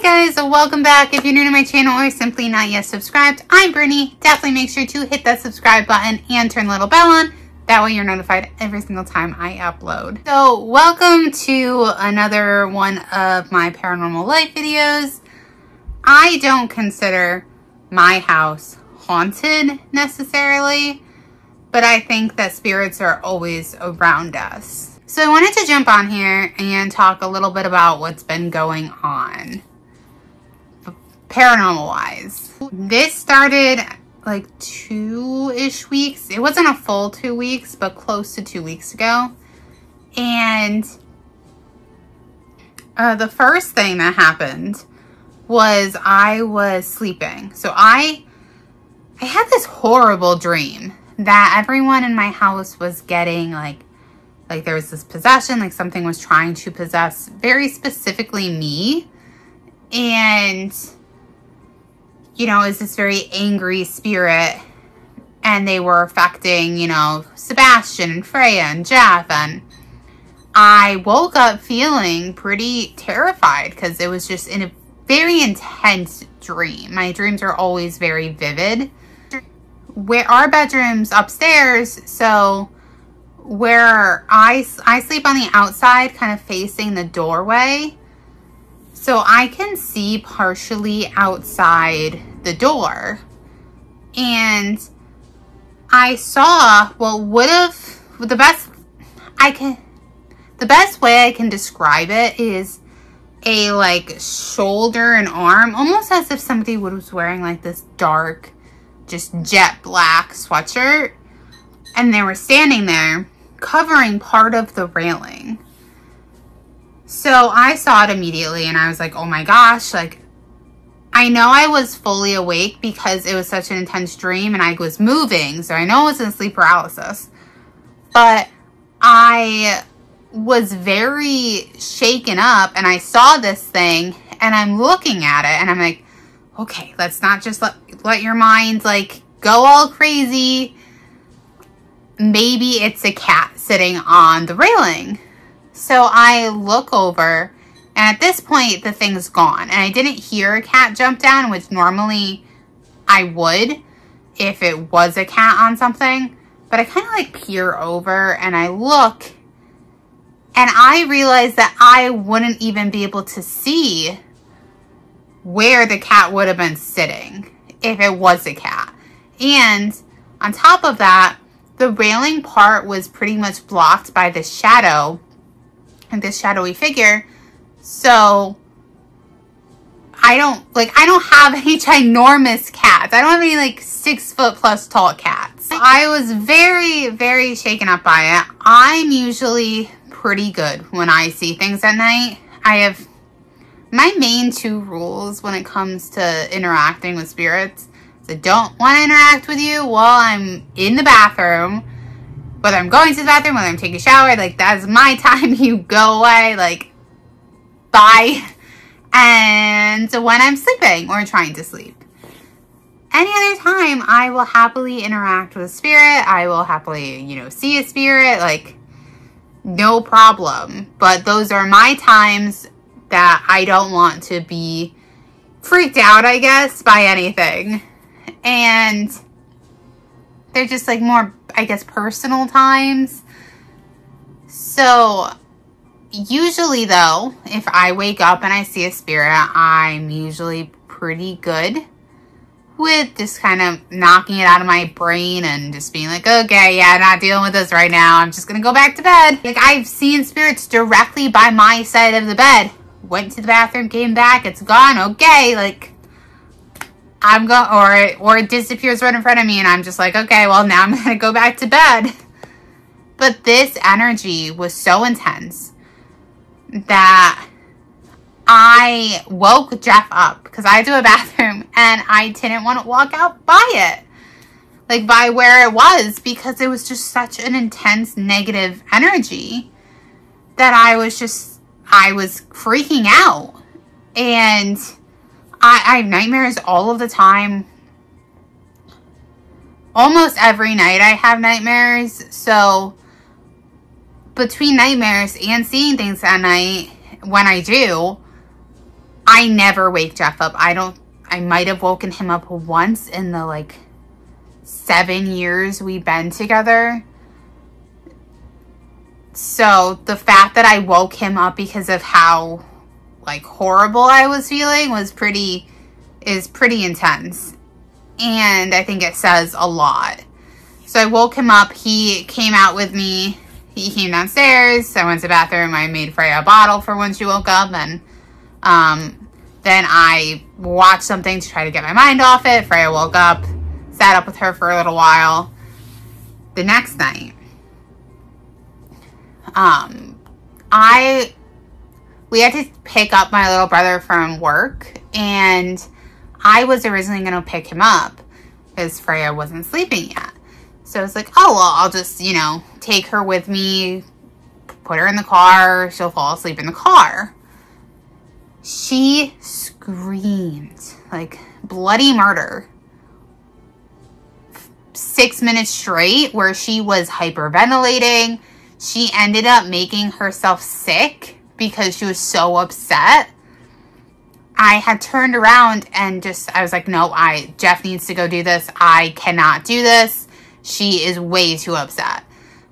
Guys, welcome back. If you're new to my channel or simply not yet subscribed, I'm Brittany. Definitely make sure to hit that subscribe button and turn the little bell on. That way you're notified every single time I upload. So welcome to another one of my paranormal life videos. I don't consider my house haunted necessarily, but I think that spirits are always around us. So I wanted to jump on here and talk a little bit about what's been going on paranormal wise. This started like 2-ish weeks. It wasn't a full 2 weeks, but close to 2 weeks ago. And the first thing that happened was I was sleeping. So I had this horrible dream that everyone in my house was getting like there was this possession, like something was trying to possess very specifically me. And you know, is this very angry spirit, and they were affecting, you know, Sebastian and Freya and Jeff. And I woke up feeling pretty terrified because it was just in a very intense dream. My dreams are always very vivid. Where our bedroom's upstairs, so where I sleep on the outside, kind of facing the doorway. So I can see partially outside the door. And I saw, well, the best way I can describe it is a like shoulder and arm, almost as if somebody was wearing like this dark, just jet black sweatshirt. And they were standing there covering part of the railing. So I saw it immediately and I was like, oh my gosh, like, I know I was fully awake because it was such an intense dream and I was moving. So I know I was in sleep paralysis, but I was very shaken up and I saw this thing and I'm looking at it and I'm like, okay, let's not just let your mind like go all crazy. Maybe it's a cat sitting on the railing. So I look over, and at this point, the thing's gone. And I didn't hear a cat jump down, which normally I would if it was a cat on something. But I kind of like peer over, and I look, and I realize that I wouldn't even be able to see where the cat would have been sitting if it was a cat. And on top of that, the railing part was pretty much blocked by the shadow, and this shadowy figure. So I don't have any ginormous cats. I don't have any like 6 foot plus tall cats. I was very, very shaken up by it. I'm usually pretty good when I see things at night. I have my main 2 rules when it comes to interacting with spirits. I don't want to interact with you while I'm in the bathroom. Whether I'm going to the bathroom, whether I'm taking a shower, like that's my time. You go away, like, bye. And when I'm sleeping or trying to sleep. Any other time, I will happily interact with a spirit. I will happily, you know, see a spirit, like, no problem. But those are my times that I don't want to be freaked out, I guess, by anything. And they're just like more, I guess, personal times. So usually though, if I wake up and I see a spirit, I'm usually pretty good with just kind of knocking it out of my brain and just being like, okay, yeah, not dealing with this right now. I'm just going to go back to bed. Like, I've seen spirits directly by my side of the bed. Went to the bathroom, came back, it's gone. Okay, like, I'm going, or it disappears right in front of me and I'm just like, okay, well now I'm going to go back to bed. But this energy was so intense that I woke Jeff up because I do a bathroom and I didn't want to walk out by it. Like by where it was, because it was just such an intense negative energy that I was freaking out. And I have nightmares all of the time. Almost every night I have nightmares. So between nightmares and seeing things at night, when I do, I never wake Jeff up. I might have woken him up once in the like 7 years we've been together. So the fact that I woke him up because of how like horrible I was feeling is pretty intense. And I think it says a lot. So I woke him up. He came out with me. He came downstairs. I went to the bathroom. I made Freya a bottle for when she woke up. And then I watched something to try to get my mind off it. Freya woke up. Sat up with her for a little while. The next night, we had to pick up my little brother from work, and I was originally going to pick him up because Freya wasn't sleeping yet. So I was like, oh, well, I'll just, you know, take her with me, put her in the car, she'll fall asleep in the car. She screamed like bloody murder 6 minutes straight, where she was hyperventilating. She ended up making herself sick because she was so upset. I had turned around and I was like, no, Jeff needs to go do this. I cannot do this. She is way too upset.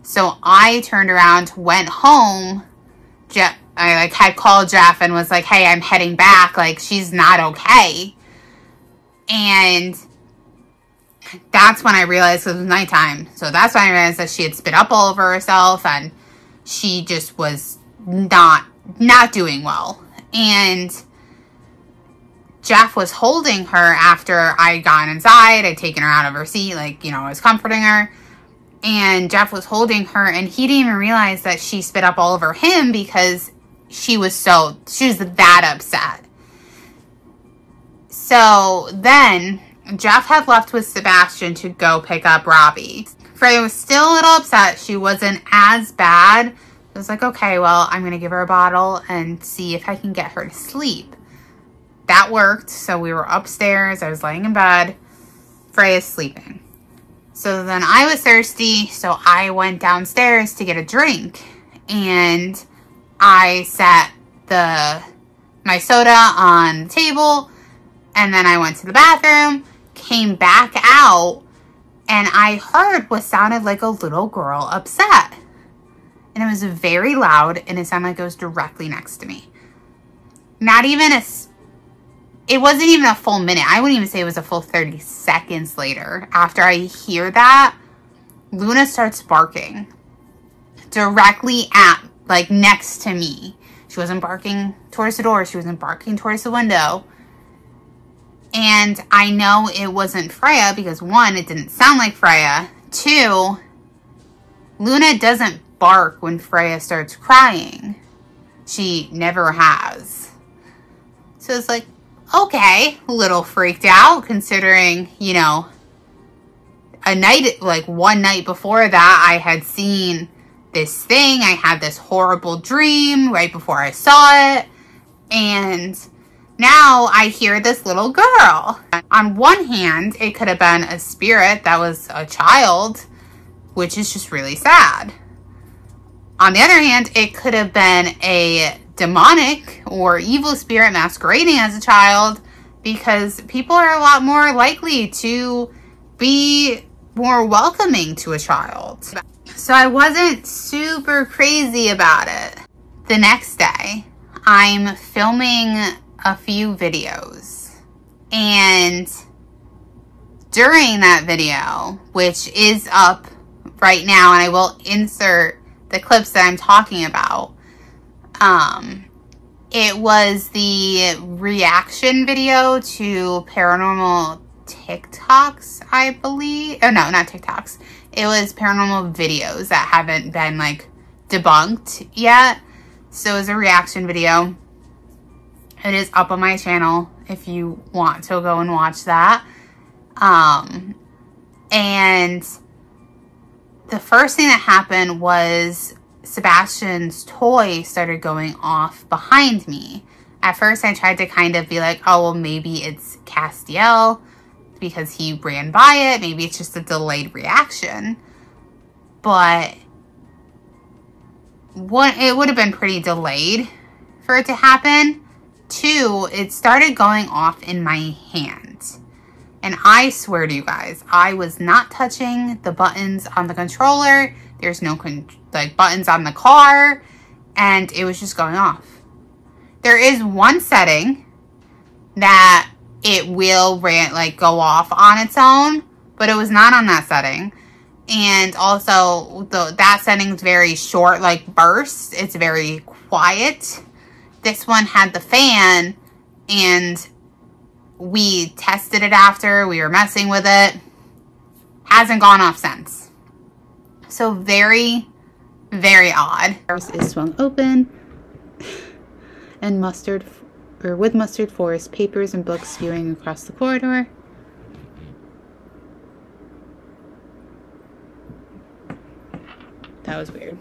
So I turned around, went home. I like had called Jeff and was like, hey, I'm heading back. Like, she's not okay. And that's when I realized it was nighttime. So that's when I realized that she had spit up all over herself and she just was not doing well. And Jeff was holding her after I had gone inside. I'd taken her out of her seat, like, you know, I was comforting her. And Jeff was holding her, and he didn't even realize that she spit up all over him because she was that upset. So then Jeff had left with Sebastian to go pick up Robbie. Freya was still a little upset. She wasn't as bad. I was like, okay, well, I'm going to give her a bottle and see if I can get her to sleep. That worked. So we were upstairs. I was laying in bed. Freya's sleeping. So then I was thirsty. So I went downstairs to get a drink. And I set my soda on the table. And then I went to the bathroom, came back out, and I heard what sounded like a little girl upset. And it was very loud, and it sounded like it was directly next to me. It wasn't even a full minute. I wouldn't even say it was a full 30 seconds later. After I hear that, Luna starts barking directly like next to me. She wasn't barking towards the door. She wasn't barking towards the window. And I know it wasn't Freya because, one, it didn't sound like Freya. Two, Luna doesn't bark when Freya starts crying. She never has. So it's like, okay, a little freaked out considering, you know, one night before that, I had seen this thing. I had this horrible dream right before I saw it. And now I hear this little girl. On one hand, it could have been a spirit that was a child, which is just really sad. On the other hand, it could have been a demonic or evil spirit masquerading as a child, because people are a lot more likely to be more welcoming to a child. So I wasn't super crazy about it. The next day, I'm filming a few videos, and during that video, which is up right now, and I will insert the clips that I'm talking about, it was the reaction video to paranormal TikToks, I believe. Oh, no, not TikToks. It was paranormal videos that haven't been, like, debunked yet. So it was a reaction video. It is up on my channel if you want to go and watch that. And the first thing that happened was Sebastian's toy started going off behind me. At first, I tried to kind of be like, oh, well, maybe it's Castiel because he ran by it. Maybe it's just a delayed reaction. But it would have been pretty delayed for it to happen. 2, it started going off in my hand. And I swear to you guys, I was not touching the buttons on the controller. There's no like buttons on the car, and it was just going off. There is one setting that it will like go off on its own, but it was not on that setting. And also that setting's very short, like bursts. It's very quiet. This one had the fan, and we tested it after. We were messing with it. Hasn't gone off since. So very, very odd. Doors is swung open, and with mustard forest, papers and books spewing across the corridor. That was weird.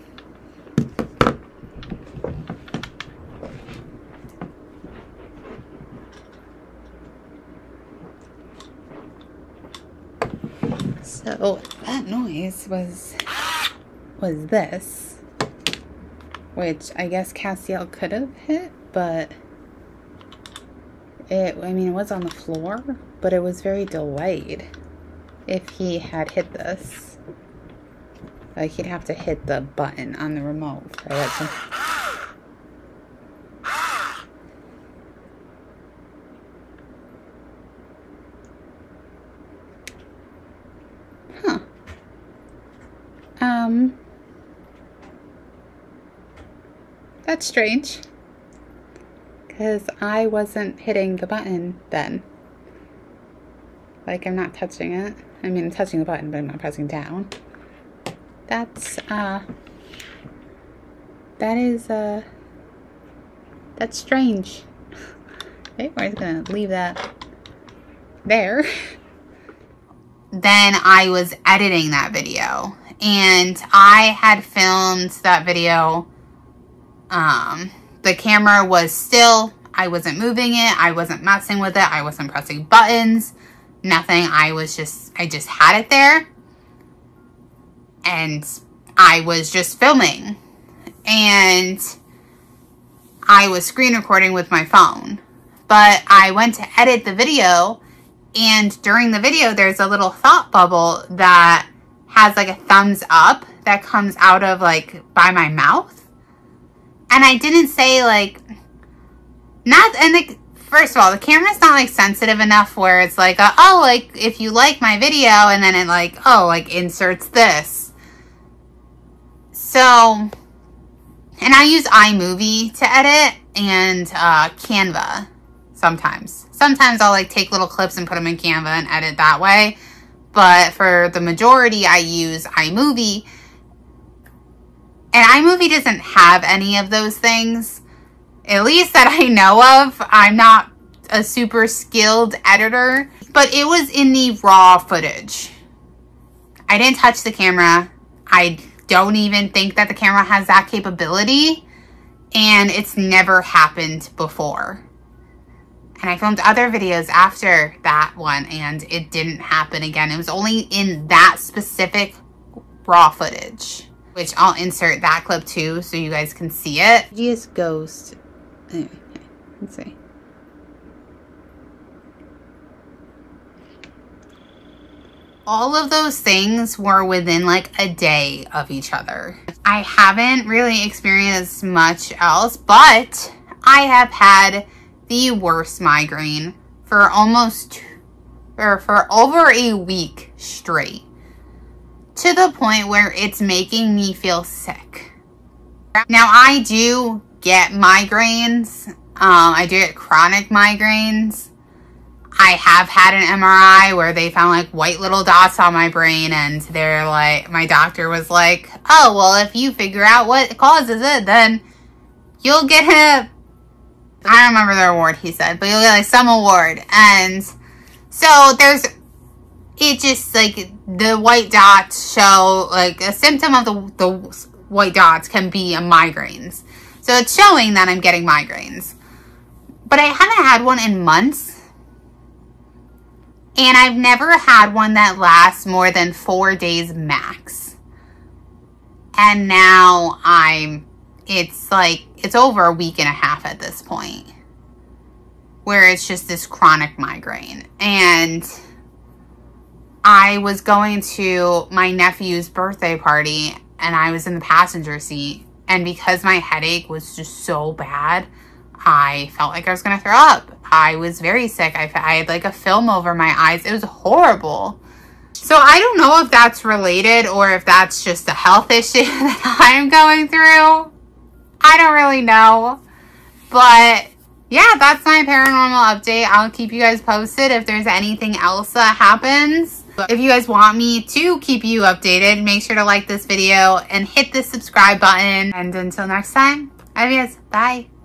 So that noise was this, which I guess Castiel could have hit, but it was on the floor, but it was very delayed. If he had hit this, like, he'd have to hit the button on the remote for it to... Huh. That's strange. Because I wasn't hitting the button then. Like, I'm not touching it. I mean, I'm touching the button, but I'm not pressing down. That's strange. Okay, we're just gonna leave that there. Then I was editing that video, and I had filmed that video. The camera was still, I wasn't moving it, I wasn't messing with it, I wasn't pressing buttons, nothing. I just had it there. And I was just filming, and I was screen recording with my phone, but I went to edit the video, and during the video there's a little thought bubble that has like a thumbs up that comes out of like by my mouth, and I didn't say like, first of all, the camera's not like sensitive enough where it's like, oh, like if you like my video, and then it like, oh, like inserts this. So, and I use iMovie to edit, and Canva sometimes. Sometimes I'll like take little clips and put them in Canva and edit that way. But for the majority, I use iMovie. And iMovie doesn't have any of those things, at least that I know of. I'm not a super skilled editor, but it was in the raw footage. I didn't touch the camera. I don't even think that the camera has that capability, and it's never happened before. And I filmed other videos after that one, and it didn't happen again. It was only in that specific raw footage, which I'll insert that clip too so you guys can see it. Just ghost. Anyway, let's see. All of those things were within like a day of each other. I haven't really experienced much else, but I have had the worst migraine for for over a week straight, to the point where it's making me feel sick. Now, I do get migraines. I do get chronic migraines. I have had an MRI where they found like white little dots on my brain, and they're like, my doctor was like, oh, well, if you figure out what causes it, then you'll get I don't remember the award he said, but you'll get like some award. And so it just like the white dots show like a symptom of the white dots can be a migraines. So it's showing that I'm getting migraines, but I haven't had one in months. And I've never had one that lasts more than 4 days max. And now it's over a week and a half at this point. where it's just this chronic migraine. And I was going to my nephew's birthday party and I was in the passenger seat. And because my headache was just so bad, I felt like I was going to throw up. I was very sick. I had like a film over my eyes. It was horrible. So I don't know if that's related or if that's just a health issue that I'm going through. I don't really know. But yeah, that's my paranormal update. I'll keep you guys posted if there's anything else that happens. If you guys want me to keep you updated, make sure to like this video and hit the subscribe button. And until next time, I love you guys. Bye.